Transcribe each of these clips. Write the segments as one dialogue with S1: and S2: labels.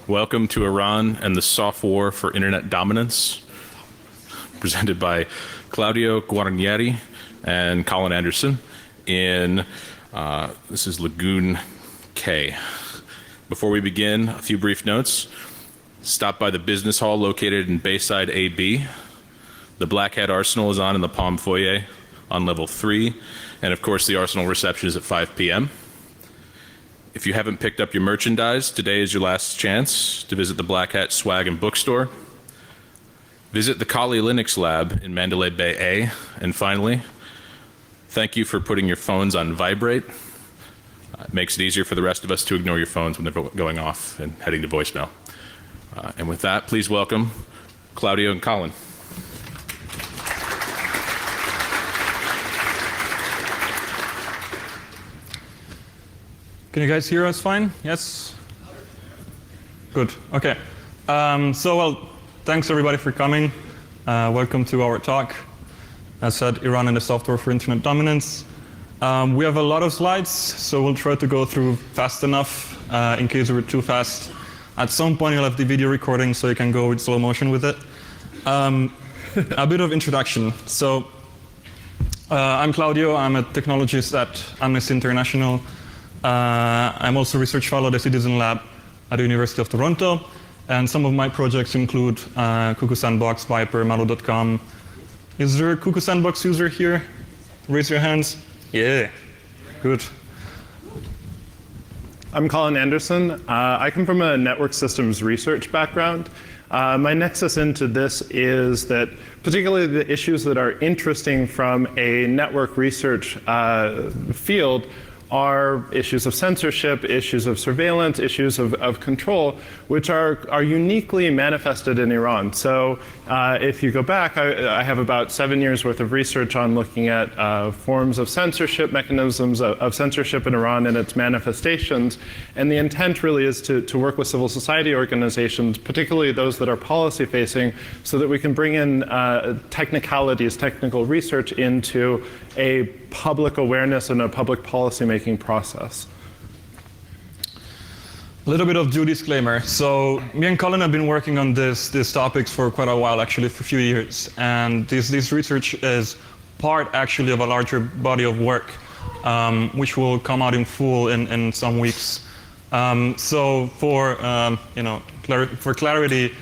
S1: Welcome to Iran and the Soft War for Internet Dominance, presented by Claudio Guarnieri and Colin Anderson in, this is Lagoon K. Before we begin, a few brief notes. Stop by the business hall located in Bayside AB. The Black Hat Arsenal is on in the Palm Foyer on level 3. And of course, the Arsenal reception is at 5 p.m. If you haven't picked up your merchandise, today is your last chance to visit the Black Hat Swag and Bookstore. Visit the Kali Linux Lab in Mandalay Bay A. And finally, thank you for putting your phones on vibrate. It makes it easier for the rest of us to ignore your phones when they're going off and heading to voicemail. And with that, please welcome Claudio and Colin.
S2: Can you guys hear us fine? Yes? Good, okay. Thanks everybody for coming. Welcome to our talk. As said, Iran and the Soft War for Internet Dominance. We have a lot of slides, so we'll try to go through fast enough in case we're too fast. At some point you'll have the video recording so you can go with slow motion with it. A bit of introduction. So I'm Claudio, I'm a technologist at Amnesty International. I'm also a research fellow at the Citizen Lab at the University of Toronto. And some of my projects include Cuckoo Sandbox, Viper, Malo.com. Is there a Cuckoo Sandbox user here? Raise your hands. Yeah, good.
S3: I'm Colin Anderson. I come from a network systems research background. My nexus into this is that particularly the issues that are interesting from a network research field are issues of censorship, issues of surveillance, issues of control, which are uniquely manifested in Iran. So if you go back, I have about 7 years worth of research on looking at forms of censorship, mechanisms of censorship in Iran and its manifestations. And the intent really is to work with civil society organizations, particularly those that are policy facing, so that we can bring in technicalities, technical research into a public awareness and a public policy making process.
S2: A little bit of due disclaimer. So me and Colin have been working on these topics for quite a while, actually, for a few years. And this research is part, actually, of a larger body of work, which will come out in full in some weeks. So for clarity,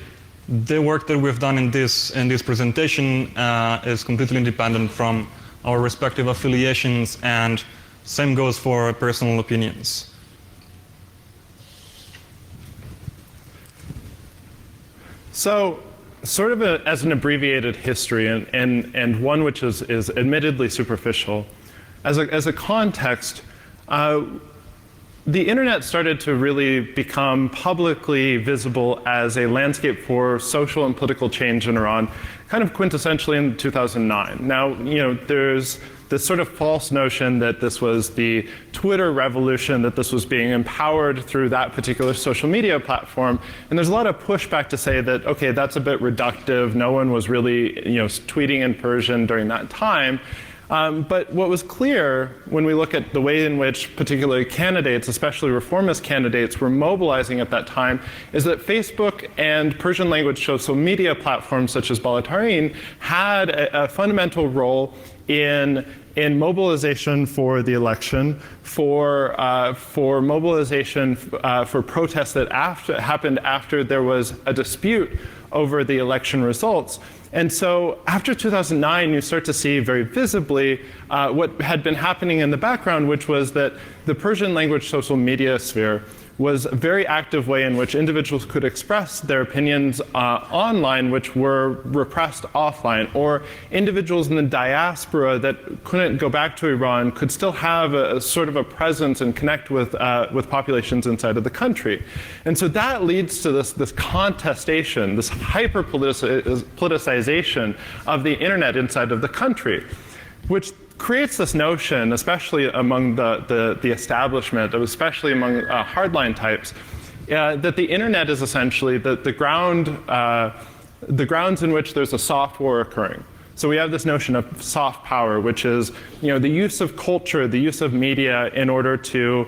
S2: the work that we've done in this presentation is completely independent from our respective affiliations, and same goes for personal opinions.
S3: So, sort of as an abbreviated history, and one which is admittedly superficial, as a context, the internet started to really become publicly visible as a landscape for social and political change in Iran, kind of quintessentially in 2009. Now, there's this sort of false notion that this was the Twitter revolution, that this was being empowered through that particular social media platform. And there's a lot of pushback to say that, okay, that's a bit reductive. No one was really, tweeting in Persian during that time. But what was clear when we look at the way in which particularly candidates, especially reformist candidates, were mobilizing at that time is that Facebook and Persian language social media platforms such as Balatarin had a fundamental role in mobilization for the election, for mobilization for protests that happened after there was a dispute over the election results. And so after 2009, you start to see very visibly what had been happening in the background, which was that the Persian language social media sphere was a very active way in which individuals could express their opinions online, which were repressed offline, or individuals in the diaspora that couldn't go back to Iran could still have a sort of a presence and connect with populations inside of the country. And so that leads to this contestation, this hyper-politicization of the internet inside of the country, which creates this notion, especially among the establishment, especially among hardline types, that the internet is essentially the grounds in which there's a soft war occurring. So we have this notion of soft power, which is the use of culture, the use of media in order to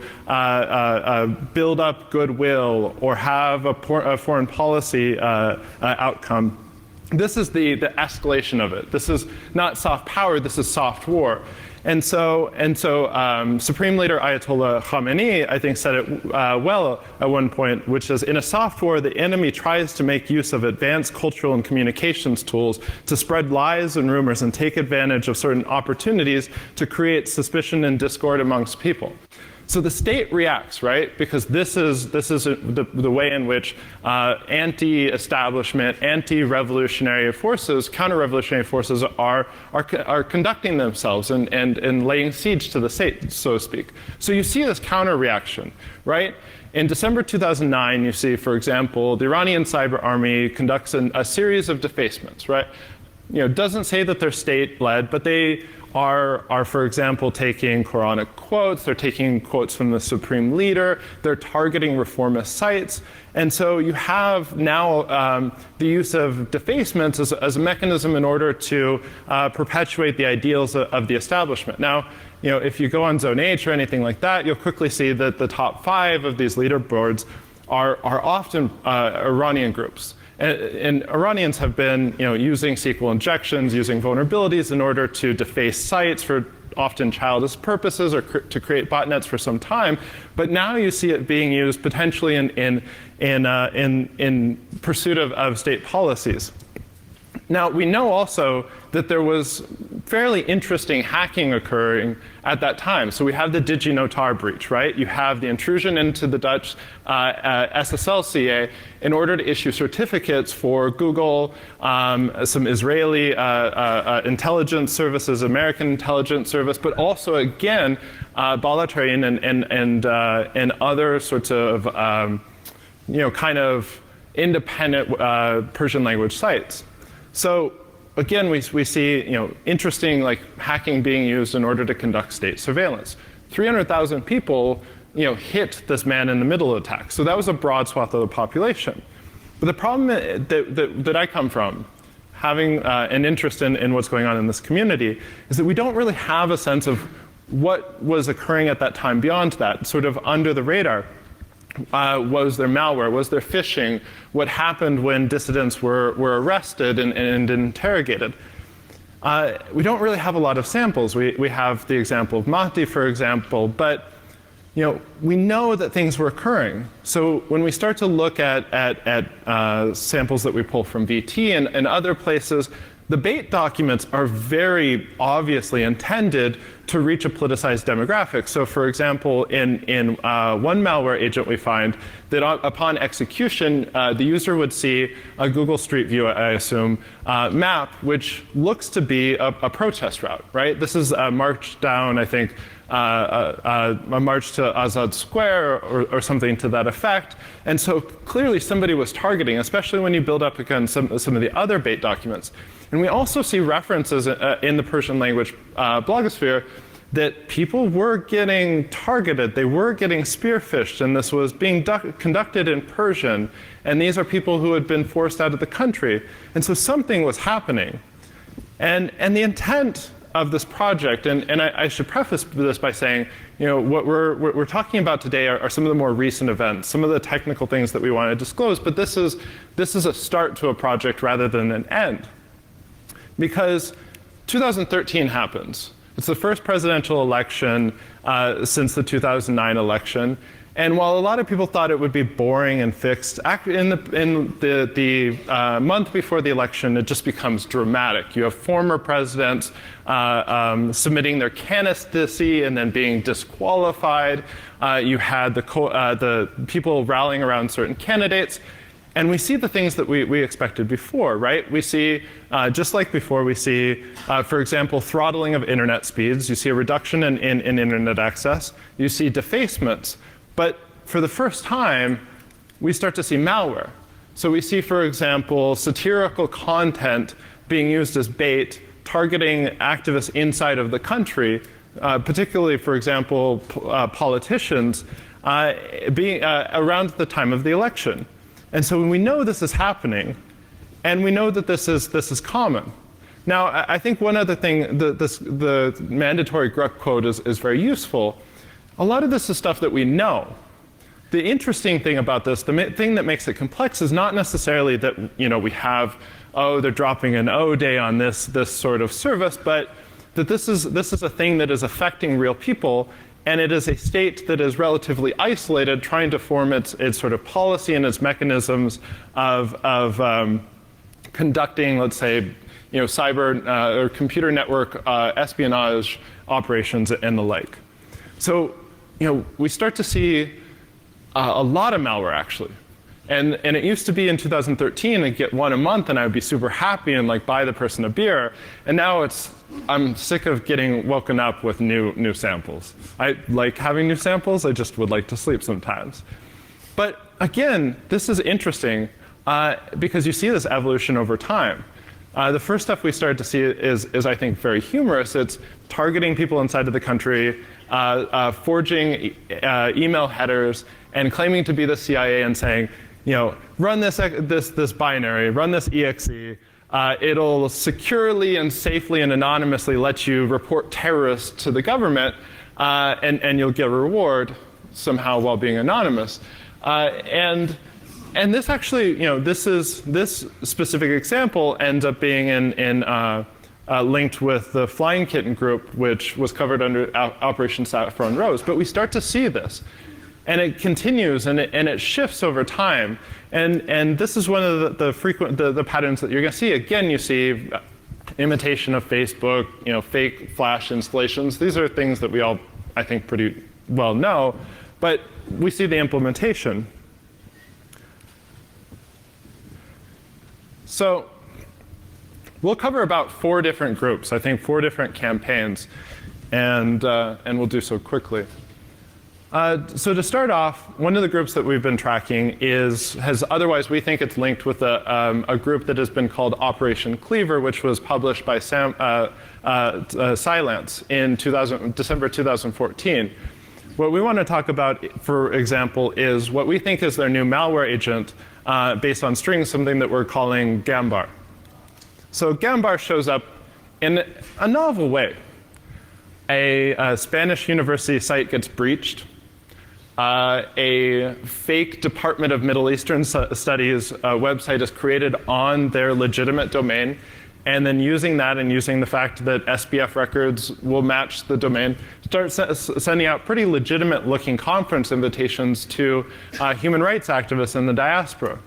S3: build up goodwill or have a foreign policy outcome. This is the escalation of it. This is not soft power, this is soft war. And so Supreme Leader Ayatollah Khamenei, I think, said it well at one point, which is, in a soft war, the enemy tries to make use of advanced cultural and communications tools to spread lies and rumors and take advantage of certain opportunities to create suspicion and discord amongst people. So the state reacts, right? Because this is the way in which anti-establishment, anti-revolutionary forces, counter-revolutionary forces are conducting themselves and laying siege to the state, so to speak. So you see this counter-reaction, right? In December 2009, you see, for example, the Iranian cyber army conducts a series of defacements, right? Doesn't say that they're state-led, but they are, for example, taking Quranic quotes, they're taking quotes from the supreme leader, they're targeting reformist sites. And so you have now the use of defacements as a mechanism in order to perpetuate the ideals of the establishment. Now, if you go on Zone H or anything like that, you'll quickly see that the top 5 of these leaderboards are often Iranian groups. And Iranians have been using SQL injections, using vulnerabilities in order to deface sites for often childish purposes or to create botnets for some time. But now you see it being used potentially in pursuit of state policies. Now, we know also that there was fairly interesting hacking occurring at that time. So we have the DigiNotar breach, right? You have the intrusion into the Dutch SSLCA in order to issue certificates for Google, some Israeli intelligence services, American intelligence service, but also, again, Balatrain and other sorts of, kind of independent Persian language sites. So again, we see interesting hacking being used in order to conduct state surveillance. 300,000 people hit this man-in-the-middle attack. So that was a broad swath of the population. But the problem that I come from, having an interest in what's going on in this community, is that we don't really have a sense of what was occurring at that time beyond that, sort of under the radar. Was there malware? Was there phishing? What happened when dissidents were arrested and interrogated? We don't really have a lot of samples. We have the example of Mahdi, for example, but we know that things were occurring. So when we start to look at samples that we pull from VT and other places, the bait documents are very obviously intended to reach a politicized demographic. So for example, in one malware agent we find that upon execution, the user would see a Google Street View, I assume, map, which looks to be a protest route, right? This is a march down, I think, a march to Azad Square or something to that effect. And so clearly somebody was targeting, especially when you build up against some of the other bait documents. And we also see references in the Persian language blogosphere that people were getting targeted, they were getting spearphished, and this was being conducted in Persian. And these are people who had been forced out of the country. And so something was happening. And the intent of this project, and I should preface this by saying, what we're talking about today are some of the more recent events, some of the technical things that we want to disclose, but this is a start to a project rather than an end. Because 2013 happens. It's the first presidential election since the 2009 election. And while a lot of people thought it would be boring and fixed, in the month before the election, it just becomes dramatic. You have former presidents submitting their candidacy and then being disqualified. You had the people rallying around certain candidates. And we see the things that we expected before, right? We see, just like before, we see, for example, throttling of internet speeds. You see a reduction in internet access. You see defacements. But for the first time, we start to see malware. So we see, for example, satirical content being used as bait, targeting activists inside of the country, particularly, for example, politicians, being around the time of the election. And so when we know this is happening, and we know that this is common, Now, I think one other thing, the mandatory Gruck quote is very useful. A lot of this is stuff that we know. The interesting thing about this, the thing that makes it complex is not necessarily that we have, oh, they're dropping an O day on this sort of service, but that this is a thing that is affecting real people, and it is a state that is relatively isolated, trying to form its sort of policy and its mechanisms of conducting, let's say, cyber or computer network espionage operations and the like. So, we start to see a lot of malware actually. And it used to be in 2013, I'd get one a month and I would be super happy and like buy the person a beer. And now I'm sick of getting woken up with new samples. I like having new samples, I just would like to sleep sometimes. But again, this is interesting because you see this evolution over time. The first stuff we started to see is I think, very humorous. It's targeting people inside of the country, forging email headers, and claiming to be the CIA and saying, run this binary, run this exe. It'll securely and safely and anonymously let you report terrorists to the government, and you'll get a reward somehow while being anonymous. And this actually, this specific example ends up being linked with the Flying Kitten group, which was covered under Operation Saffron Rose. But we start to see this. And it continues and it shifts over time. And this is one of the frequent patterns that you're going to see. Again, you see imitation of Facebook, fake Flash installations. These are things that we all, I think, pretty well know. But we see the implementation. So we'll cover about 4 different groups, I think 4 different campaigns, and we'll do so quickly. So to start off, one of the groups that we've been tracking has otherwise, we think it's linked with a group that has been called Operation Cleaver, which was published by Cylance in December 2014. What we want to talk about, for example, is what we think is their new malware agent based on strings, something that we're calling Gambar. So Gambar shows up in a novel way. A Spanish university site gets breached. A fake Department of Middle Eastern Studies website is created on their legitimate domain, and then using that and using the fact that SPF records will match the domain, start sending out pretty legitimate looking conference invitations to human rights activists in the diaspora.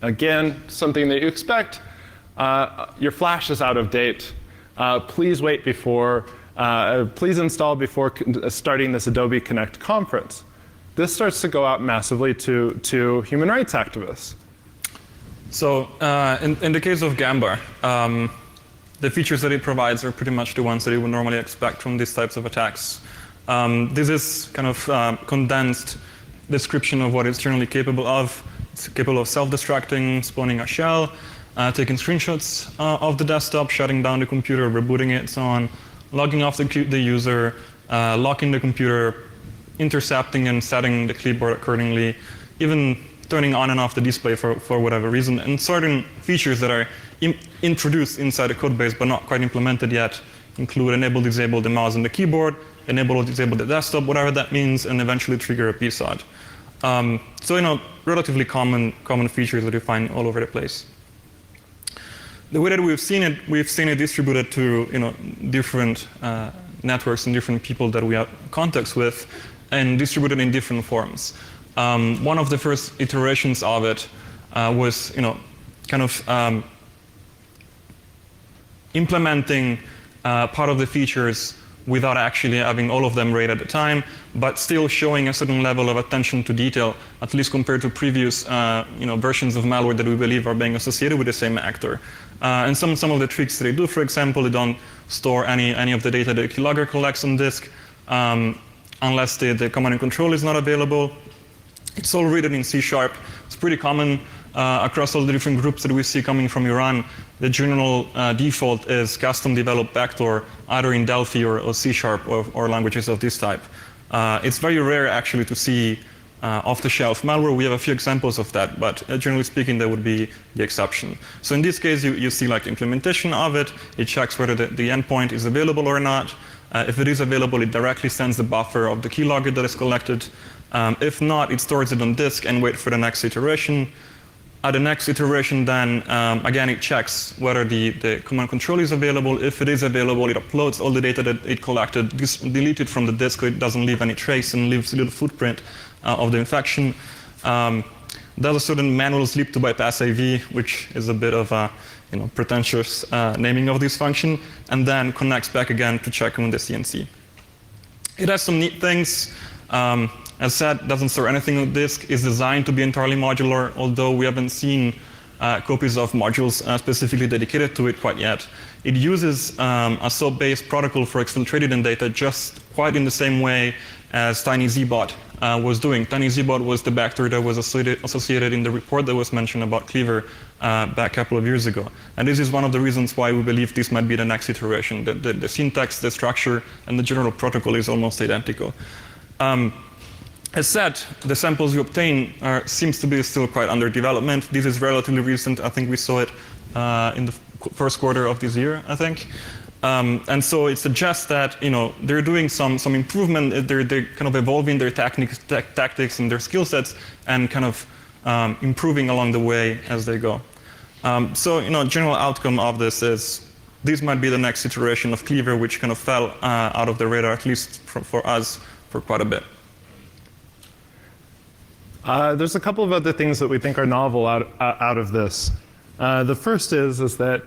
S3: Again, something that you expect. Your Flash is out of date. Please wait before, please install before starting this Adobe Connect conference. This starts to go out massively to human rights activists.
S2: So in the case of Gambar, the features that it provides are pretty much the ones that you would normally expect from these types of attacks. This is kind of condensed description of what it's generally capable of. It's capable of self-destructing, spawning a shell, taking screenshots of the desktop, shutting down the computer, rebooting it, so on, logging off the user, locking the computer, intercepting and setting the clipboard accordingly, even turning on and off the display for whatever reason, and certain features that are introduced inside the code base but not quite implemented yet include enable, disable the mouse and the keyboard, enable or disable the desktop, whatever that means, and eventually trigger a PSOD. So relatively common features that you find all over the place. The way that we've seen it distributed to different networks and different people that we have contacts with, and distributed in different forms. One of the first iterations of it was kind of implementing part of the features without actually having all of them right at the time, but still showing a certain level of attention to detail, at least compared to previous versions of malware that we believe are being associated with the same actor. And some of the tricks that they do, for example, they don't store any of the data that the keylogger collects on disk unless the command and control is not available. It's all written in C#. It's pretty common across all the different groups that we see coming from Iran. The general default is custom developed backdoor, either in Delphi or C# or languages of this type. It's very rare actually to see off-the-shelf malware. We have a few examples of that, but generally speaking, that would be the exception. So in this case, you see like implementation of it. It checks whether the endpoint is available or not. If it is available, it directly sends the buffer of the keylogger that is collected. If not, it stores it on disk and waits for the next iteration. At the next iteration, then, again, it checks whether the command control is available. If it is available, it uploads all the data that it collected, delete it from the disk so it doesn't leave any trace and leaves a little footprint of the infection. There's a certain manual sleep to bypass AV, which is a bit of a pretentious naming of this function, and then connects back again to check on the CNC. It has some neat things. As said, doesn't store anything on disk, is designed to be entirely modular, although we haven't seen copies of modules specifically dedicated to it quite yet. It uses a SOAP-based protocol for exfiltrated data just quite in the same way as TinyZbot was doing. TinyZbot was the vector that was associated in the report that was mentioned about Cleaver back a couple of years ago. And this is one of the reasons why we believe this might be the next iteration. The syntax, the structure, and the general protocol is almost identical. As said, the samples you obtain seems to be still quite under development. This is relatively recent. I think we saw it in the first quarter of this year, I think. And so it suggests that they're doing some improvement. They're kind of evolving their tactics and their skill sets, and kind of improving along the way as they go. So general outcome of this is this might be the next iteration of Cleaver, which kind of fell out of the radar, at least for us, for quite a bit.
S3: There's a couple of other things that we think are novel out of this. The first is that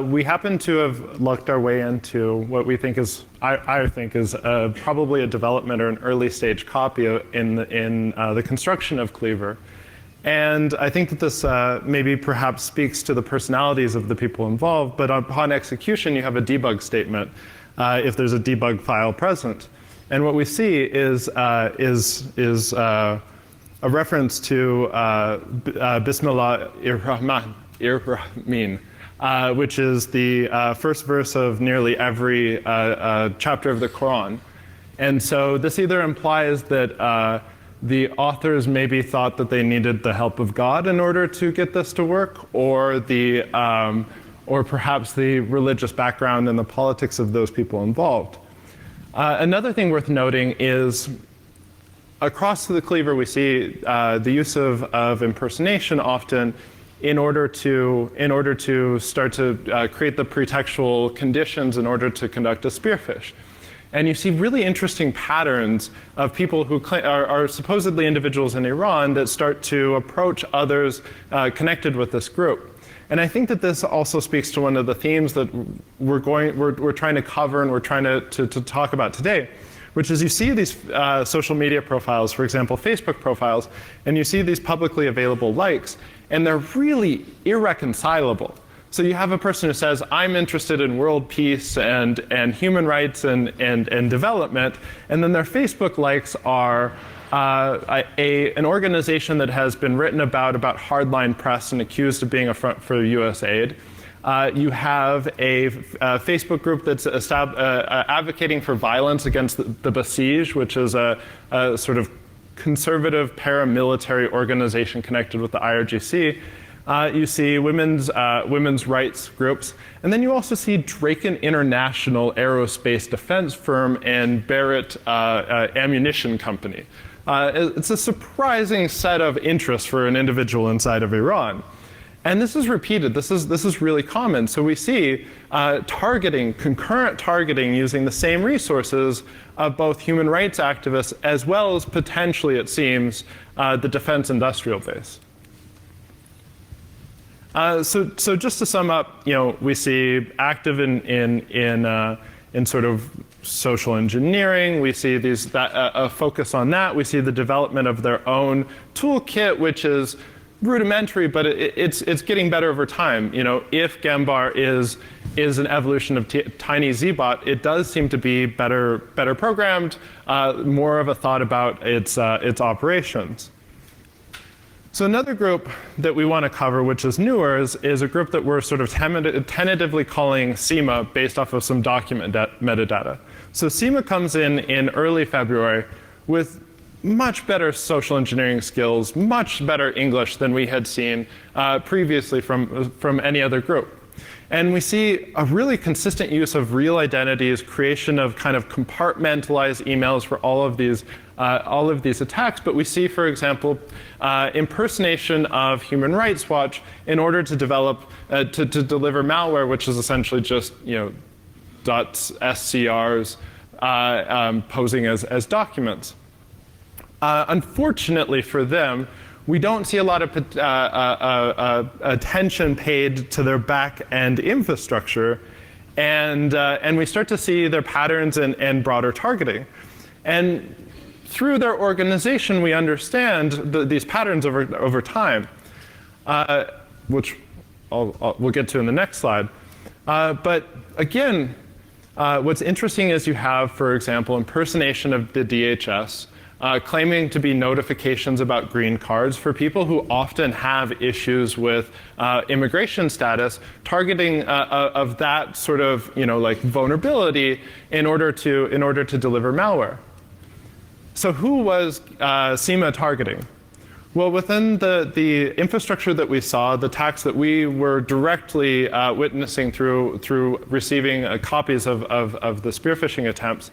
S3: we happen to have lucked our way into what we think is, I think is probably a development or an early stage copy in the construction of Cleaver. And I think that this maybe perhaps speaks to the personalities of the people involved, but upon execution, you have a debug statement if there's a debug file present. And what we see is a reference to Bismillah ir-Rahman, which is the first verse of nearly every chapter of the Quran. And so this either implies that the authors maybe thought that they needed the help of God in order to get this to work, or perhaps the religious background and the politics of those people involved. Another thing worth noting is across the Cleaver, we see the use of impersonation often in order to start to create the pretextual conditions in order to conduct a spearfish. And you see really interesting patterns of people who are supposedly individuals in Iran that start to approach others connected with this group. And I think that this also speaks to one of the themes that we're trying to cover and we're trying to talk about today, which is you see these social media profiles, for example, Facebook profiles, and you see these publicly available likes, and they're really irreconcilable. So you have a person who says, I'm interested in world peace and human rights and development, and then their Facebook likes are an organization that has been written about hardline press and accused of being a front for US aid. You have a Facebook group that's advocating for violence against the Basij, which is a sort of conservative paramilitary organization connected with the IRGC. You see women's rights groups. And then you also see Draken International Aerospace Defense Firm and Barrett Ammunition Company. It's a surprising set of interests for an individual inside of Iran. And this is repeated. This is really common. So we see concurrent targeting using the same resources of both human rights activists as well as potentially, it seems, the defense industrial base. So just to sum up, we see active in sort of social engineering. We see a focus on that. We see the development of their own toolkit, which is rudimentary, but it's getting better over time. If Gembar is an evolution of TinyZbot, it does seem to be better programmed, more of a thought about its operations. So another group that we want to cover, which is newer, is a group that we're sort of tentatively calling CIMA based off of some document metadata. So CIMA comes in early February with much better social engineering skills, much better English than we had seen previously from any other group. And we see a really consistent use of real identities, creation of kind of compartmentalized emails for all of these attacks. But we see, for example, impersonation of Human Rights Watch in order to develop, to deliver malware, which is essentially just .scrs posing as documents. Unfortunately for them, we don't see a lot of attention paid to their back-end infrastructure, and we start to see their patterns and broader targeting. And through their organization, we understand these patterns over time, which we'll get to in the next slide. But again, what's interesting is you have, for example, impersonation of the DHS, claiming to be notifications about green cards for people who often have issues with immigration status, targeting of that sort of like vulnerability in order to deliver malware. So who was CIMA targeting? Well, within the infrastructure that we saw, the attacks that we were directly witnessing through receiving copies of the spear phishing attempts,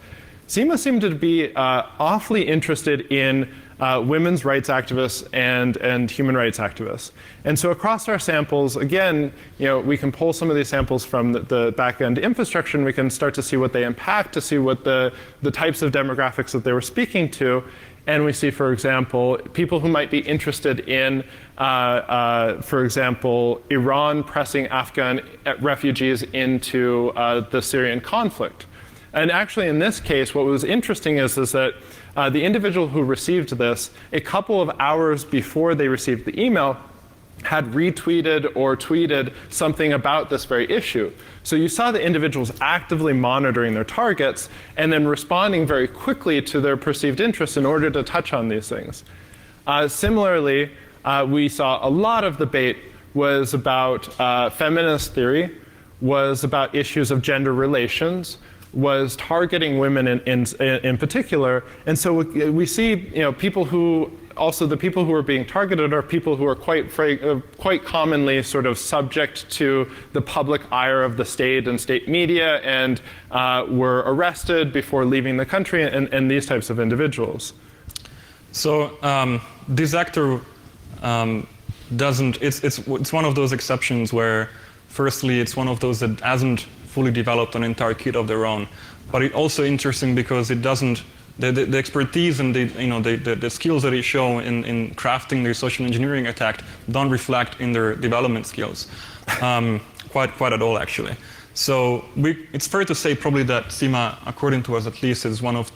S3: CIMA seemed to be awfully interested in women's rights activists and human rights activists. And so across our samples, again, we can pull some of these samples from the back-end infrastructure, and we can start to see what they impact, to see what the types of demographics that they were speaking to. And we see, for example, people who might be interested in, for example, Iran pressing Afghan refugees into the Syrian conflict. And actually, in this case, what was interesting is that the individual who received this, a couple of hours before they received the email, had retweeted or tweeted something about this very issue. So you saw the individuals actively monitoring their targets and then responding very quickly to their perceived interests in order to touch on these things. Similarly, we saw a lot of debate was about feminist theory, was about issues of gender relations, was targeting women in particular. And so we see people who, also the people who are being targeted are people who are quite commonly sort of subject to the public ire of the state and state media, and were arrested before leaving the country, and these types of individuals.
S2: So this actor it's one of those exceptions where, firstly, it's one of those that hasn't fully developed an entire kit of their own. But it's also interesting because it doesn't, the expertise and the skills that they show in crafting their social engineering attack don't reflect in their development skills, quite at all, actually. So it's fair to say probably that CIMA, according to us at least, is one of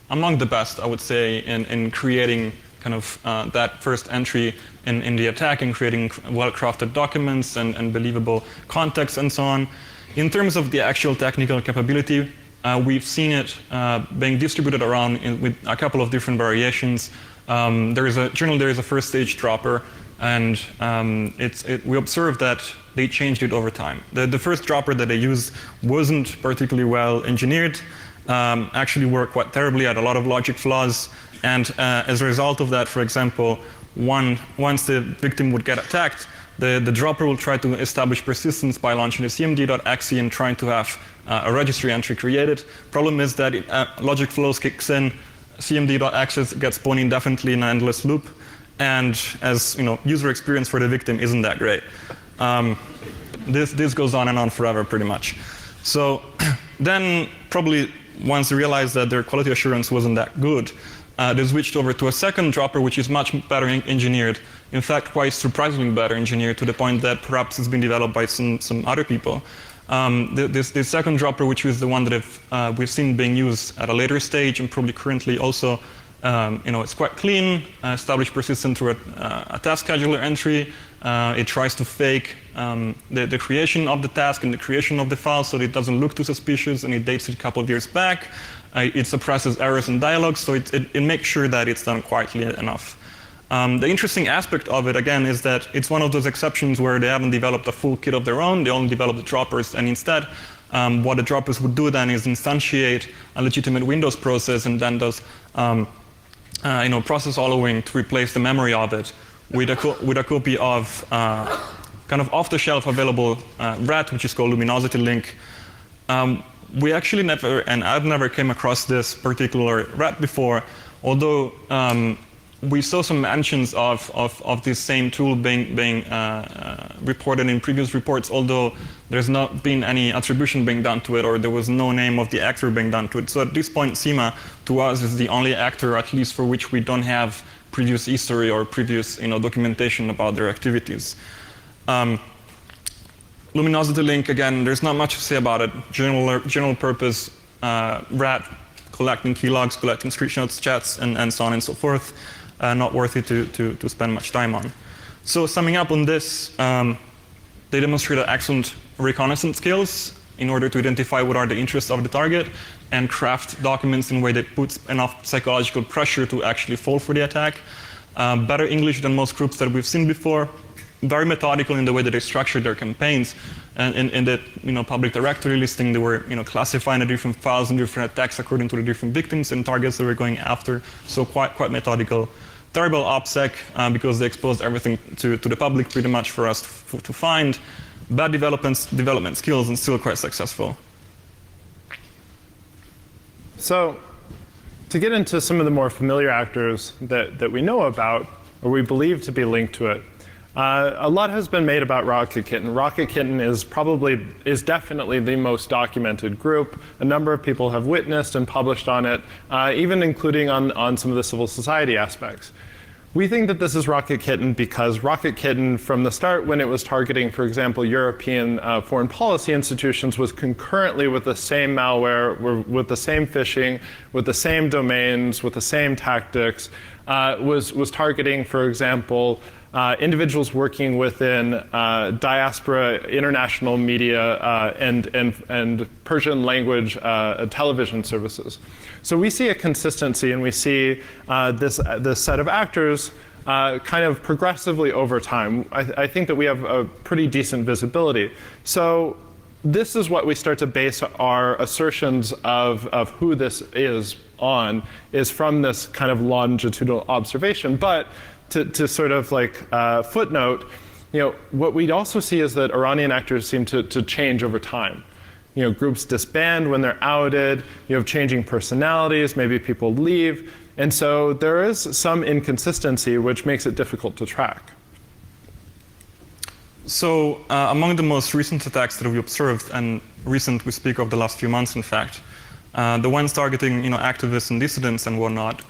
S2: among the best, I would say, in creating kind of that first entry in the attack, and creating well-crafted documents and believable context and so on. In terms of the actual technical capability, we've seen it being distributed around with a couple of different variations. There is a first stage dropper, and we observed that they changed it over time. The first dropper that they used wasn't particularly well engineered, actually worked quite terribly, had a lot of logic flaws, and as a result of that, for example, once the victim would get attacked, the dropper will try to establish persistence by launching the cmd.exe and trying to have a registry entry created. Problem is that logic flows kicks in, cmd.exe gets spun indefinitely in an endless loop, and as user experience for the victim isn't that great. This goes on and on forever, pretty much. So then probably once they realized that their quality assurance wasn't that good, they switched over to a second dropper, which is much better engineered. In fact, quite surprisingly better engineered, to the point that perhaps it's been developed by some other people. The second dropper, which is the one that we've seen being used at a later stage and probably currently also, it's quite clean, established persistence through a task scheduler entry. It tries to fake the creation of the task and the creation of the file so that it doesn't look too suspicious, and it dates it a couple of years back. It suppresses errors and dialogues, so it makes sure that it's done quietly enough. The interesting aspect of it, again, is that it's one of those exceptions where they haven't developed a full kit of their own. They only developed the droppers, and instead, what the droppers would do then is instantiate a legitimate Windows process, and then does process allowing to replace the memory of it with a copy of kind of off-the-shelf available RAT, which is called Luminosity Link. We actually never, and I've never came across this particular RAT before, although we saw some mentions of this same tool being reported in previous reports, although there's not been any attribution being done to it, or there was no name of the actor being done to it. So at this point, SEMA, to us, is the only actor, at least for which we don't have previous history or previous documentation about their activities. Luminosity Link, again, there's not much to say about it. General purpose RAT, collecting keylogs, collecting screenshots, chats, and so on and so forth. Not worthy to spend much time on. So summing up on this, they demonstrated excellent reconnaissance skills in order to identify what are the interests of the target and craft documents in a way that puts enough psychological pressure to actually fall for the attack. Better English than most groups that we've seen before. Very methodical in the way that they structured their campaigns, and in the public directory listing, they were classifying the different files and different attacks according to the different victims and targets they were going after. So quite methodical. Terrible OPSEC because they exposed everything to the public pretty much for us to find. Bad development skills, and still quite successful.
S3: So, to get into some of the more familiar actors that we know about, or we believe to be linked to it, a lot has been made about Rocket Kitten. Rocket Kitten is definitely the most documented group. A number of people have witnessed and published on it, even including on some of the civil society aspects. We think that this is Rocket Kitten because Rocket Kitten, from the start when it was targeting, for example, European foreign policy institutions, was concurrently with the same malware, with the same phishing, with the same domains, with the same tactics, was targeting, for example, individuals working within diaspora, international media, and Persian language television services. So we see a consistency, and we see this set of actors kind of progressively over time. I think that we have a pretty decent visibility. So this is what we start to base our assertions of who this is on, is from this kind of longitudinal observation. But to sort of like footnote, what we also see is that Iranian actors seem to change over time. Groups disband when they're outed. You have changing personalities. Maybe people leave. And so there is some inconsistency, which makes it difficult to track.
S2: So among the most recent attacks that we observed, and recent we speak of the last few months, in fact, the ones targeting activists and dissidents and whatnot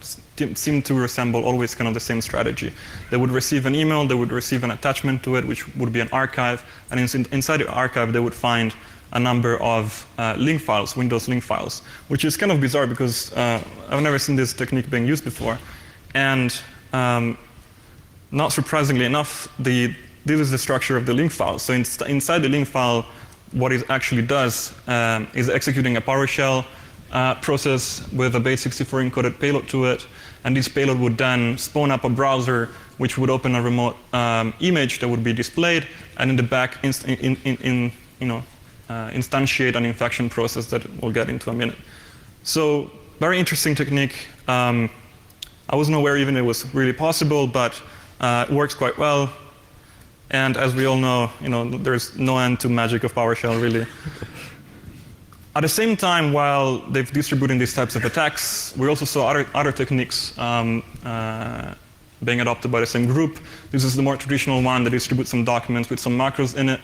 S2: seem to resemble always kind of the same strategy. They would receive an email, they would receive an attachment to it, which would be an archive, and inside the archive they would find a number of link files, Windows link files, which is kind of bizarre because I've never seen this technique being used before. And not surprisingly enough, this is the structure of the link file. So inside the link file, what it actually does is executing a PowerShell process with a base64 encoded payload to it, and this payload would then spawn up a browser which would open a remote image that would be displayed, and in the back instantiate an infection process that we'll get into a minute. So very interesting technique. I wasn't aware even it was really possible, but it works quite well. And as we all know, there's no end to magic of PowerShell, really. At the same time, while they've distributed these types of attacks, we also saw other techniques being adopted by the same group. This is the more traditional one that distributes some documents with some macros in it.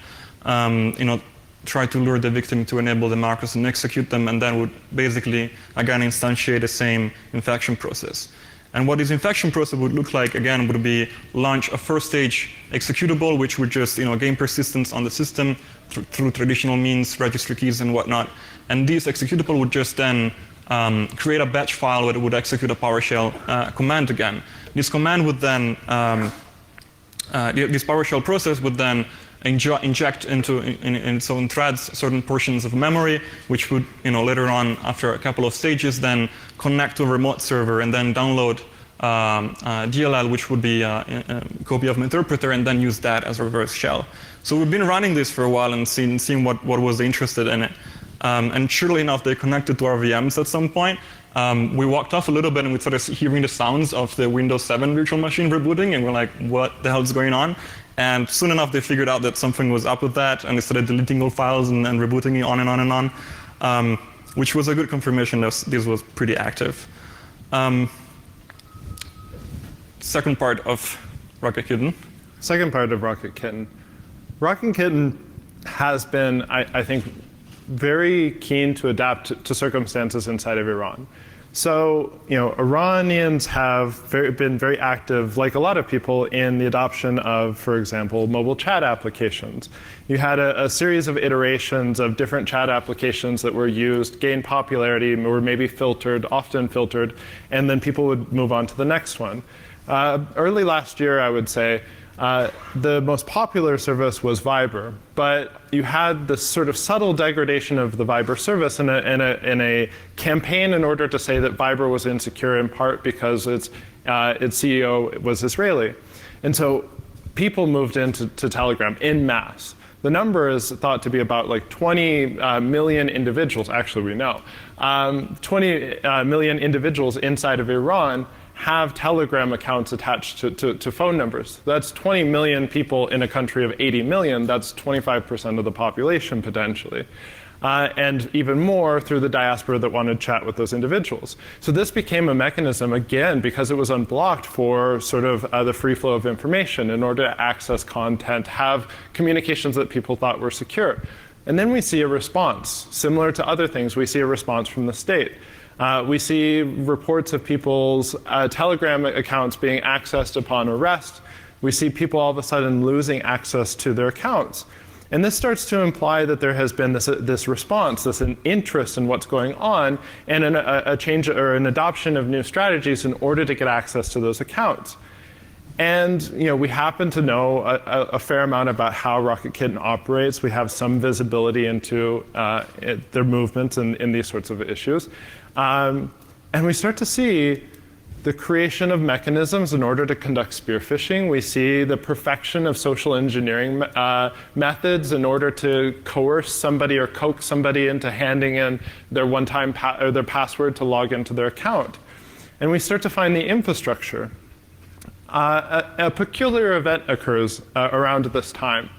S2: Try to lure the victim to enable the macros and execute them, and then would basically, again, instantiate the same infection process. And what this infection process would look like, again, would be launch a first stage executable, which would just gain persistence on the system through traditional means, registry keys and whatnot. And this executable would just then create a batch file that would execute a PowerShell command again. This command would then, this PowerShell process would then inject in its own threads certain portions of memory, which would later on, after a couple of stages, then connect to a remote server and then download DLL, which would be a copy of an interpreter, and then use that as a reverse shell. So we've been running this for a while and seeing what was interested in it. And surely enough, they connected to our VMs at some point, We walked off a little bit and we started hearing the sounds of the Windows 7 virtual machine rebooting, and we're like, what the hell is going on? And soon enough, they figured out that something was up with that, and they started deleting all files and rebooting it on and on and on, which was a good confirmation that this was pretty active. Second part of Rocket Kitten.
S3: Second part of Rocket Kitten. Rocket Kitten has been, I think, very keen to adapt to circumstances inside of Iran. So, Iranians have been very active, like a lot of people, in the adoption of, for example, mobile chat applications. You had a series of iterations of different chat applications that were used, gained popularity, were maybe filtered, often filtered, and then people would move on to the next one. Early last year, I would say, the most popular service was Viber, but you had this sort of subtle degradation of the Viber service in a campaign in order to say that Viber was insecure, in part because its CEO was Israeli. And so people moved into Telegram en masse. The number is thought to be about like 20 million individuals, actually we know, 20 million individuals inside of Iran have Telegram accounts attached to phone numbers. That's 20 million people in a country of 80 million. That's 25% of the population, potentially. And even more through the diaspora that wanted to chat with those individuals. So this became a mechanism, again, because it was unblocked for sort of the free flow of information in order to access content, have communications that people thought were secure. And then we see a response. Similar to other things, we see a response from the state. We see reports of people's Telegram accounts being accessed upon arrest. We see people all of a sudden losing access to their accounts. And this starts to imply that there has been this response, an interest in what's going on, and a change or an adoption of new strategies in order to get access to those accounts. And we happen to know a fair amount about how Rocket Kitten operates. We have some visibility into their movements in these sorts of issues. And we start to see the creation of mechanisms in order to conduct spear phishing. We see the perfection of social engineering methods in order to coerce somebody or coax somebody into handing in their one-time or their password to log into their account. And we start to find the infrastructure. A peculiar event occurs around this time.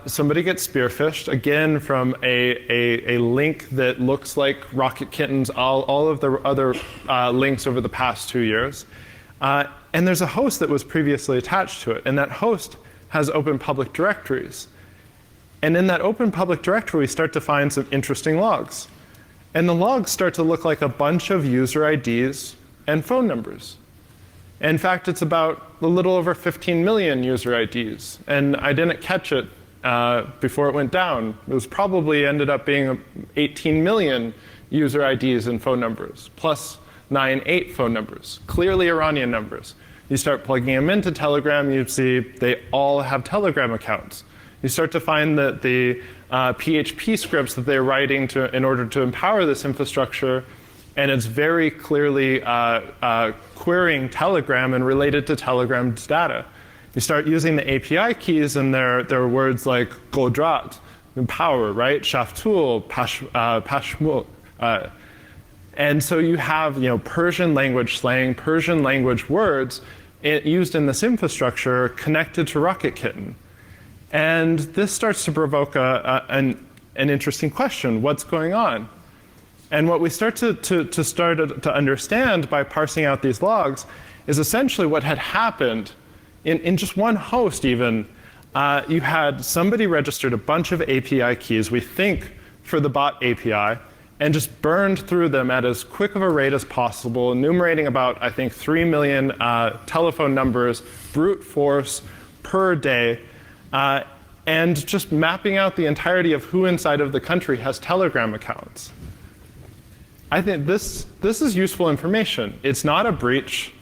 S3: Somebody gets spear phished, again from a link that looks like Rocket Kitten's, all of the other links over the past 2 years. And there's a host that was previously attached to it, and that host has open public directories. And in that open public directory, we start to find some interesting logs. And the logs start to look like a bunch of user IDs and phone numbers. In fact, it's about a little over 15 million user IDs. And I didn't catch it before it went down. It was probably ended up being 18 million user IDs and phone numbers, plus 98 phone numbers, clearly Iranian numbers. You start plugging them into Telegram, you see they all have Telegram accounts. You start to find that the PHP scripts that they're writing in order to empower this infrastructure, and it's very clearly querying Telegram and related to Telegram's data. You start using the API keys, and there are words like Godrat, empower, right? Shaftul, Pashmul. And so you have Persian language slang, Persian language words used in this infrastructure connected to Rocket Kitten. And this starts to provoke an interesting question. What's going on? And what we start to understand by parsing out these logs is essentially what had happened in just one host even. You had somebody registered a bunch of API keys, we think for the bot API, and just burned through them at as quick of a rate as possible, enumerating about, I think, 3 million telephone numbers, brute force per day, and just mapping out the entirety of who inside of the country has Telegram accounts. I think this is useful information. It's not a breach.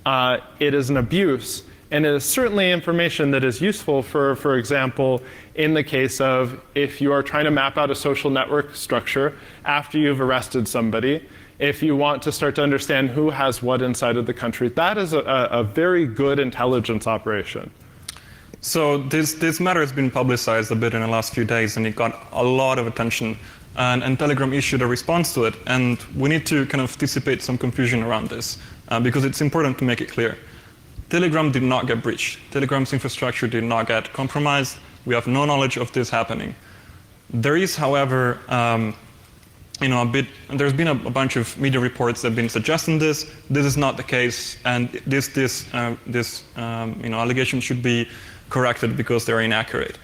S3: It is an abuse. And it is certainly information that is useful for example, in the case of if you are trying to map out a social network structure after you've arrested somebody, if you want to start to understand who has what inside of the country. That is a very good intelligence operation.
S2: So this matter has been publicized a bit in the last few days, and it got a lot of attention and Telegram issued a response to it. And we need to kind of dissipate some confusion around this because it's important to make it clear. Telegram did not get breached. Telegram's infrastructure did not get compromised. We have no knowledge of this happening. There is, however, there's been a bunch of media reports that have been suggesting this. This is not the case, and this allegation should be corrected because they're inaccurate.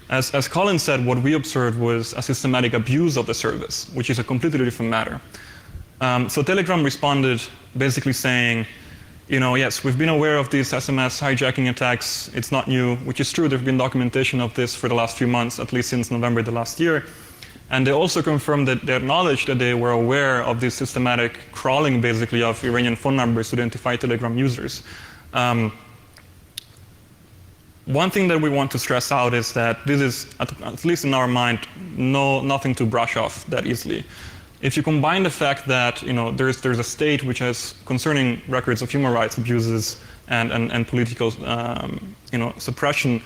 S2: As Colin said, what we observed was a systematic abuse of the service, which is a completely different matter. So Telegram responded basically saying, yes, we've been aware of these SMS hijacking attacks. It's not new, which is true. There's been documentation of this for the last few months, at least since November the last year. And they also confirmed that they acknowledged that they were aware of this systematic crawling, basically, of Iranian phone numbers to identify Telegram users. One thing that we want to stress out is that this is, at least in our mind, nothing to brush off that easily. If you combine the fact that there's a state which has concerning records of human rights abuses and political suppression,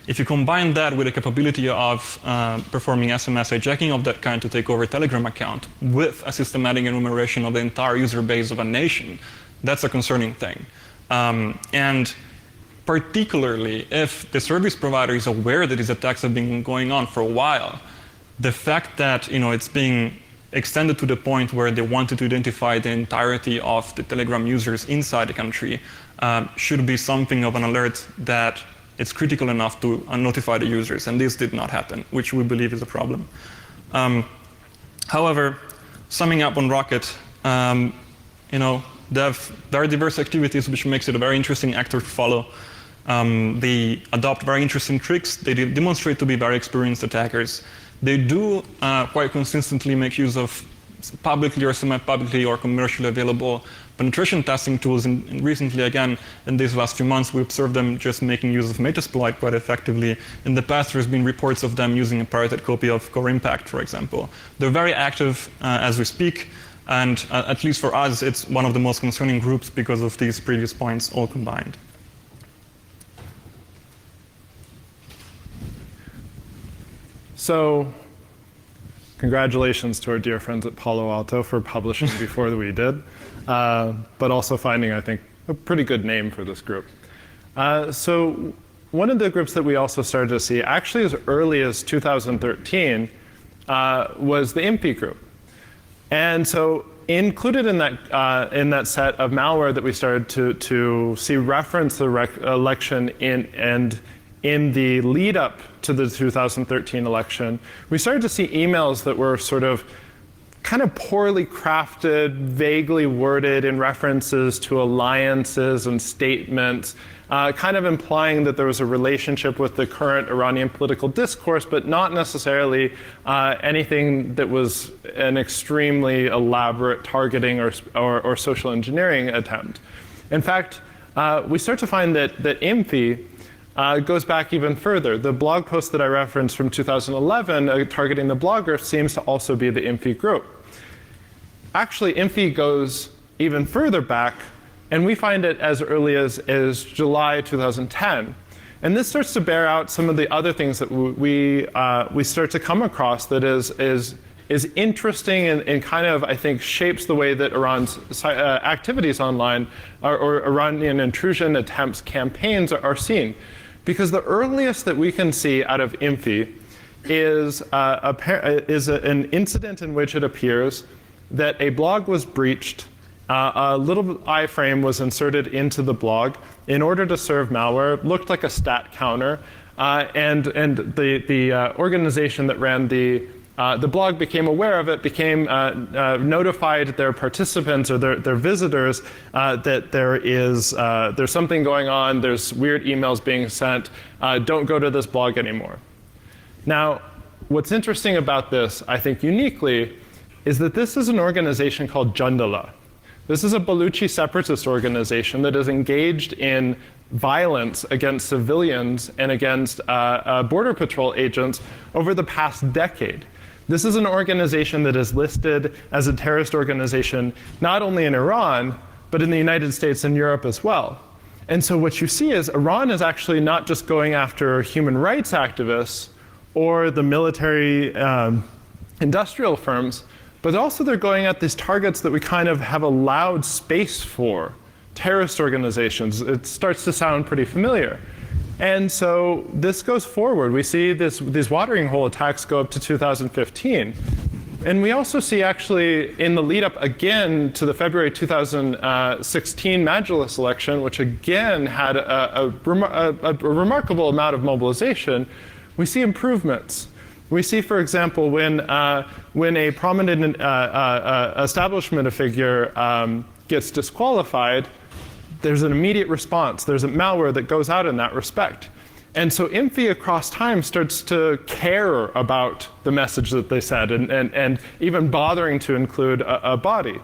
S2: if you combine that with the capability of performing SMS hijacking of that kind to take over a Telegram account with a systematic enumeration of the entire user base of a nation, that's a concerning thing. And particularly if the service provider is aware that these attacks have been going on for a while, the fact that it's being extended to the point where they wanted to identify the entirety of the Telegram users inside the country should be something of an alert that it's critical enough to notify the users, and this did not happen, which we believe is a problem. However, summing up on Rocket, they have very diverse activities, which makes it a very interesting actor to follow. They adopt very interesting tricks. They demonstrate to be very experienced attackers. They do quite consistently make use of publicly or semi-publicly or commercially available penetration testing tools. And recently, again, in these last few months, we observed them just making use of Metasploit quite effectively. In the past, there's been reports of them using a pirated copy of Core Impact, for example. They're very active as we speak. And at least for us, it's one of the most concerning groups because of these previous points all combined.
S3: So, congratulations to our dear friends at Palo Alto for publishing before we did, but also finding, I think, a pretty good name for this group. So one of the groups that we also started to see, actually as early as 2013, was the IMPI group. And so included in that set of malware that we started to see reference the election in the lead up to the 2013 election, we started to see emails that were sort of kind of poorly crafted, vaguely worded in references to alliances and statements, kind of implying that there was a relationship with the current Iranian political discourse, but not necessarily anything that was an extremely elaborate targeting or social engineering attempt. In fact, we start to find that IMPI goes back even further. The blog post that I referenced from 2011 targeting the blogger seems to also be the IMPI group. Actually, IMPI goes even further back, and we find it as early as July 2010. And this starts to bear out some of the other things that we start to come across that is interesting and kind of, I think, shapes the way that Iran's activities online or Iranian intrusion attempts campaigns are seen. Because the earliest that we can see out of IMPI is an incident in which it appears that a blog was breached, a little iframe was inserted into the blog in order to serve malware, looked like a stat counter, and the organization that ran the blog became aware of it, became notified their participants or their visitors that there's something going on, there's weird emails being sent, don't go to this blog anymore. Now, what's interesting about this, I think uniquely, is that this is an organization called Jundala. This is a Baluchi separatist organization that is engaged in violence against civilians and against border patrol agents over the past decade. This is an organization that is listed as a terrorist organization not only in Iran, but in the United States and Europe as well. And so what you see is Iran is actually not just going after human rights activists or the military industrial firms, but also they're going at these targets that we kind of have allowed space for, terrorist organizations. It starts to sound pretty familiar. And so this goes forward. We see these watering hole attacks go up to 2015. And we also see actually in the lead up again to the February 2016 Majlis election, which again had a remarkable amount of mobilization, we see improvements. We see, for example, when a prominent establishment figure gets disqualified, there's an immediate response. There's a malware that goes out in that respect. And so IMFI across time starts to care about the message that they said and even bothering to include a body.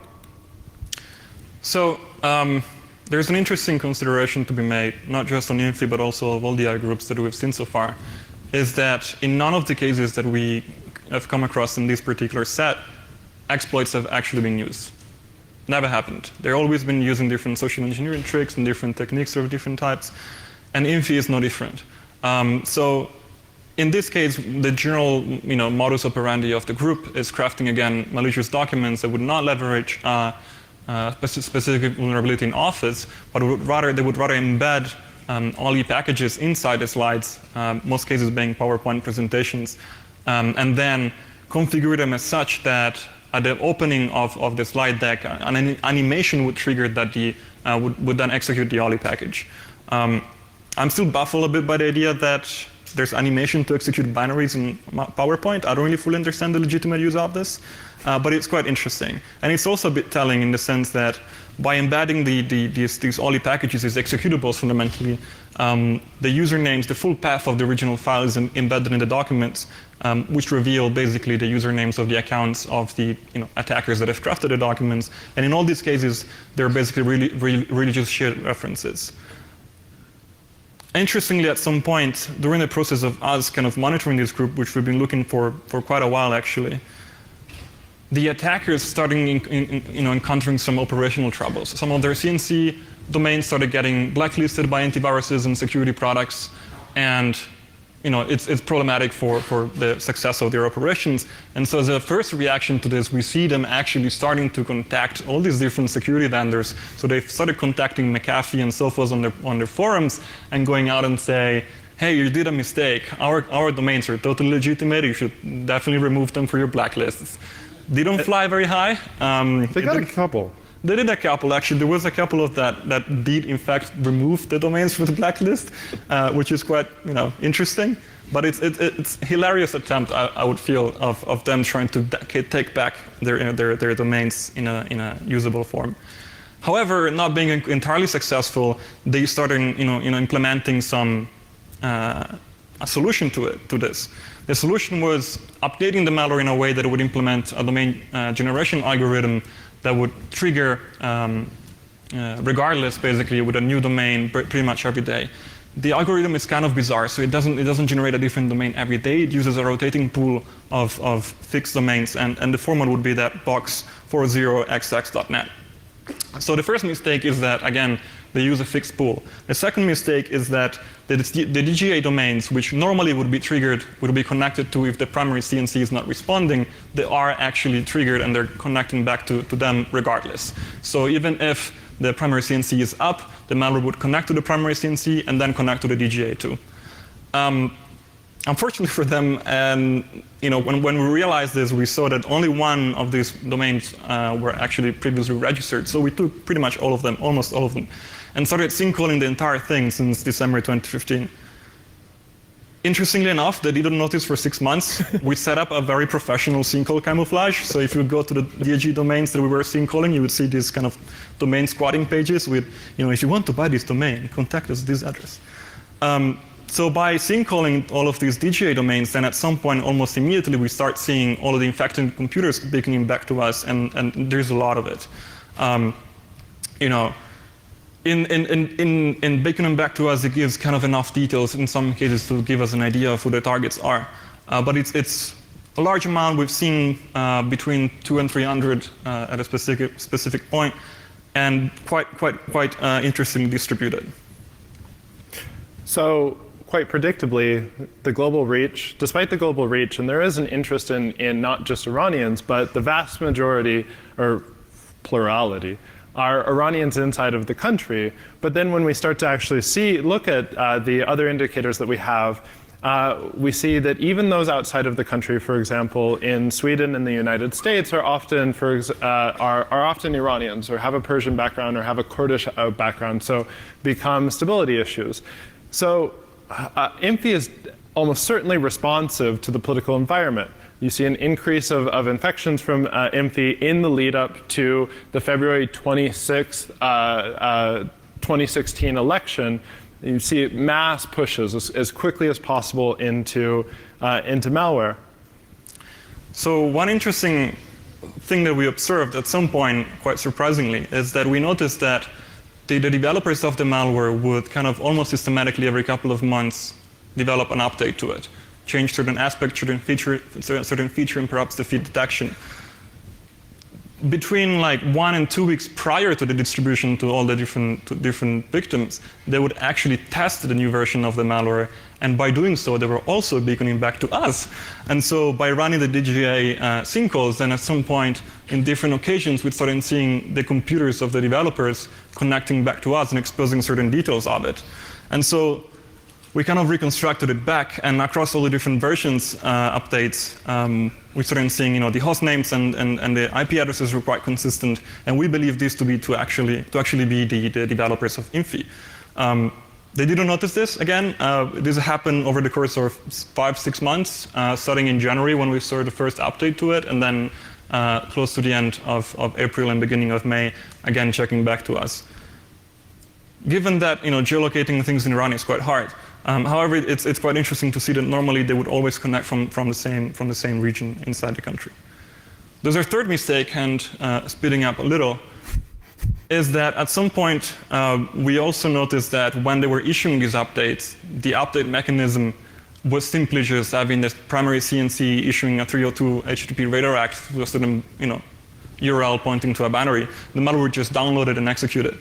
S2: So there's an interesting consideration to be made, not just on IMFI, but also of all the other groups that we've seen so far, is that in none of the cases that we have come across in this particular set, exploits have actually been used. Never happened. They've always been using different social engineering tricks and different techniques of different types, and IMFI is no different. So in this case, the general modus operandi of the group is crafting, again, malicious documents that would not leverage specific vulnerability in Office, but they would rather embed OLI packages inside the slides, most cases being PowerPoint presentations, and then configure them as such that at the opening of the slide deck, an animation would trigger that would then execute the OLI package. I'm still baffled a bit by the idea that there's animation to execute binaries in PowerPoint. I don't really fully understand the legitimate use of this, but it's quite interesting. And it's also a bit telling in the sense that by embedding these OLI packages, these executables fundamentally, the usernames, the full path of the original file is embedded in the documents, which reveal basically the usernames of the accounts of the attackers that have crafted the documents. And in all these cases, they're basically really just shared references. Interestingly, at some point during the process of us kind of monitoring this group, which we've been looking for quite a while actually, the attackers starting encountering some operational troubles. Some of their CNC domains started getting blacklisted by antiviruses and security products, and it's problematic for the success of their operations. And so as a first reaction to this, we see them actually starting to contact all these different security vendors. So they've started contacting McAfee and Sophos on their forums and going out and say, hey, you did a mistake. Our domains are totally legitimate. You should definitely remove them for your blacklists. They don't fly very high.
S3: They got a couple.
S2: They did a couple, actually. There was a couple of that did, in fact, remove the domains from the blacklist, which is quite interesting. But it's hilarious attempt, I would feel, of them trying to take back their domains in a usable form. However, not being entirely successful, they started implementing a solution to this. The solution was updating the malware in a way that it would implement a domain generation algorithm that would trigger, regardless, basically, with a new domain pretty much every day. The algorithm is kind of bizarre, so it doesn't generate a different domain every day. It uses a rotating pool of fixed domains, and the format would be that box40xx.net. So the first mistake is that, again, they use a fixed pool. The second mistake is that the DGA domains, which normally would be triggered, would be connected to if the primary CNC is not responding, they are actually triggered and they're connecting back to them regardless. So even if the primary CNC is up, the malware would connect to the primary CNC and then connect to the DGA too. Unfortunately for them, when we realized this, we saw that only one of these domains were actually previously registered. So we took pretty much all of them, almost all of them, and started syncalling the entire thing since December 2015. Interestingly enough, they didn't notice for 6 months. We set up a very professional syncall camouflage. So if you go to the DAG domains that we were syncalling, you would see these kind of domain squatting pages with, if you want to buy this domain, contact us at this address. So by syncalling all of these DGA domains, then at some point, almost immediately, we start seeing all of the infected computers beaconing back to us, and there's a lot of it. In beaconing back to us, it gives kind of enough details in some cases to give us an idea of who the targets are. But it's a large amount. We've seen between 200 and 300 at a specific point, and quite interestingly distributed.
S3: So quite predictably, despite the global reach, and there is an interest in not just Iranians, but the vast majority, or plurality, are Iranians inside of the country. But then when we start to actually look at the other indicators that we have, we see that even those outside of the country, for example, in Sweden and the United States, are often Iranians, or have a Persian background, or have a Kurdish background, so become stability issues. So INFI is almost certainly responsive to the political environment. You see an increase of infections from INFI in the lead up to the February 26th, 2016 election. You see mass pushes as quickly as possible into malware.
S2: So one interesting thing that we observed at some point, quite surprisingly, is that we noticed that the developers of the malware would kind of almost systematically every couple of months develop an update to it, change certain aspects, certain feature, and perhaps defeat detection. Between like 1 and 2 weeks prior to the distribution to all the different victims, they would actually test the new version of the malware, and by doing so, they were also beaconing back to us. And so by running the DGA sinkholes, then at some point, in different occasions, we started seeing the computers of the developers connecting back to us and exposing certain details of it. And so we kind of reconstructed it back, and across all the different versions updates, we started seeing the host names and the IP addresses were quite consistent, and we believe this to actually be the developers of INFI. They didn't notice this. Again, this happened over the course of 5-6 months, starting in January when we saw the first update to it, and then close to the end of April and beginning of May, again checking back to us. Given that geolocating things in Iran is quite hard, however, it's quite interesting to see that normally they would always connect from the same region inside the country. There's our third mistake, and speeding up a little, is that at some point we also noticed that when they were issuing these updates, the update mechanism was simply just having this primary CNC issuing a 302 HTTP redirect with a certain URL pointing to a binary. The malware would just download it and execute it.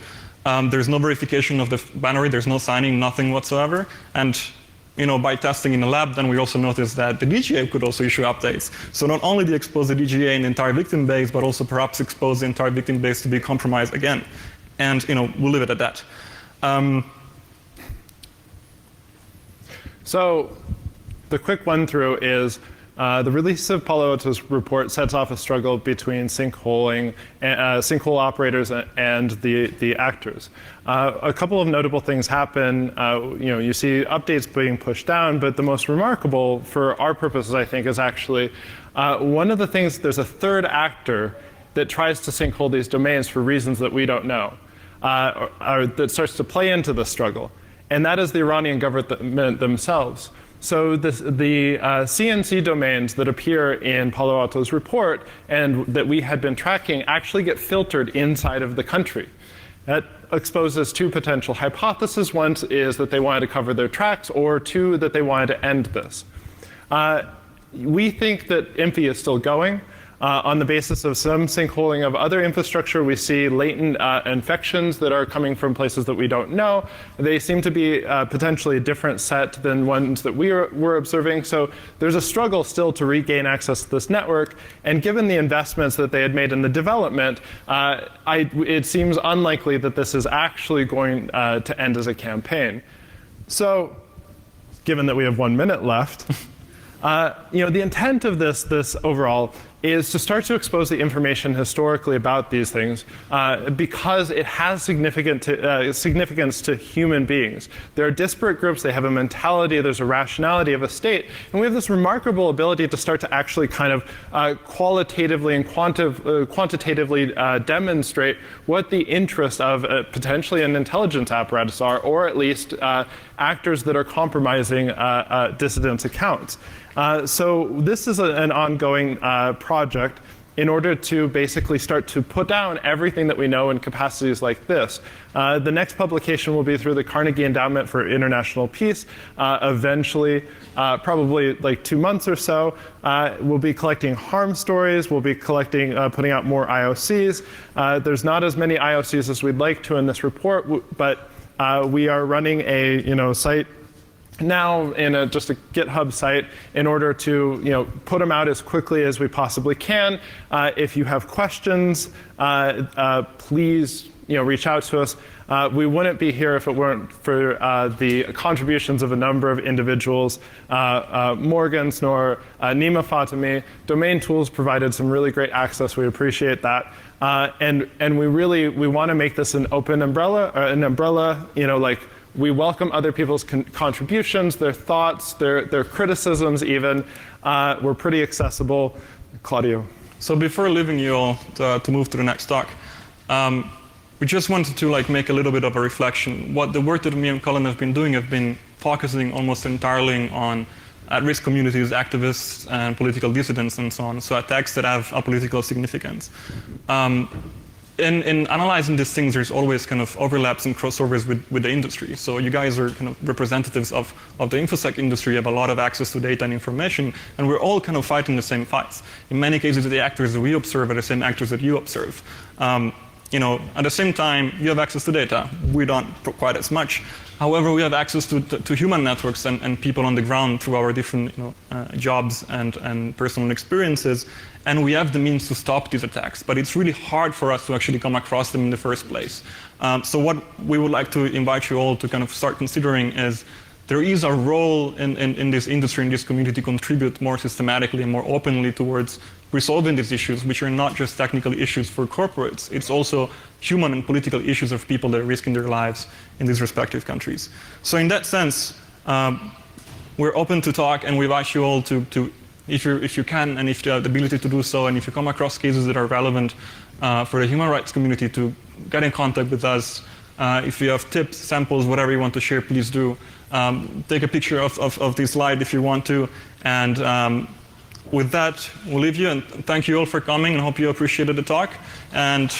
S2: There's no verification of the binary, there's no signing, nothing whatsoever. And by testing in the lab, then we also noticed that the DGA could also issue updates. So not only did they expose the DGA and the entire victim base, but also perhaps expose the entire victim base to be compromised again. And we'll leave it at that.
S3: So the quick run through is the release of Palo Alto's report sets off a struggle between sinkhole operators and the actors. A couple of notable things happen. You see updates being pushed down, but the most remarkable for our purposes, I think, is actually one of the things. There's a third actor that tries to sinkhole these domains for reasons that we don't know, or that starts to play into the struggle, and that is the Iranian government themselves. So the CNC domains that appear in Palo Alto's report and that we had been tracking actually get filtered inside of the country. That exposes two potential hypotheses. One is that they wanted to cover their tracks, or two, that they wanted to end this. We think that INFI is still going. On the basis of some sinkholing of other infrastructure, we see latent infections that are coming from places that we don't know. They seem to be potentially a different set than ones that we're observing. So there's a struggle still to regain access to this network. And given the investments that they had made in the development, it seems unlikely that this is actually going to end as a campaign. So given that we have 1 minute left, the intent of this overall is to start to expose the information historically about these things because it has significance to human beings. There are disparate groups, they have a mentality, there's a rationality of a state, and we have this remarkable ability to start to actually kind of qualitatively and quantitatively demonstrate what the interests of potentially an intelligence apparatus are, or at least actors that are compromising dissidents' accounts. So this is an ongoing project in order to basically start to put down everything that we know in capacities like this. The next publication will be through the Carnegie Endowment for International Peace. Eventually, probably like 2 months or so, we'll be collecting harm stories. We'll be collecting, putting out more IOCs. There's not as many IOCs as we'd like to in this report, but we are running a site now in just a GitHub site in order to put them out as quickly as we possibly can. If you have questions, please reach out to us. We wouldn't be here if it weren't for the contributions of a number of individuals, Morgan, Snor, Nima Fatemi. Domain Tools provided some really great access. We appreciate that. And we want to make this an open umbrella, we welcome other people's contributions, their thoughts, their criticisms even. We're pretty accessible. Claudio.
S2: So before leaving you all to move to the next talk, we just wanted to make a little bit of a reflection. What the work that me and Colin have been focusing almost entirely on at-risk communities, activists, and political dissidents, and so on. So attacks that have a political significance. In analyzing these things, there's always kind of overlaps and crossovers with the industry. So you guys are kind of representatives of the InfoSec industry, have a lot of access to data and information, and we're all kind of fighting the same fights. In many cases, the actors that we observe are the same actors that you observe. At the same time, you have access to data. We don't quite as much. However, we have access to human networks and people on the ground through our different jobs and personal experiences. And we have the means to stop these attacks. But it's really hard for us to actually come across them in the first place. So what we would like to invite you all to kind of start considering is there is a role in this industry, in this community, to contribute more systematically and more openly towards resolving these issues, which are not just technical issues for corporates. It's also human and political issues of people that are risking their lives in these respective countries. So in that sense, we're open to talk, and we invite you all to if you can, and if you have the ability to do so, and if you come across cases that are relevant for the human rights community, to get in contact with us. If you have tips, samples, whatever you want to share, please do. Take a picture of this slide if you want to. And with that, we'll leave you. And thank you all for coming, and hope you appreciated the talk. And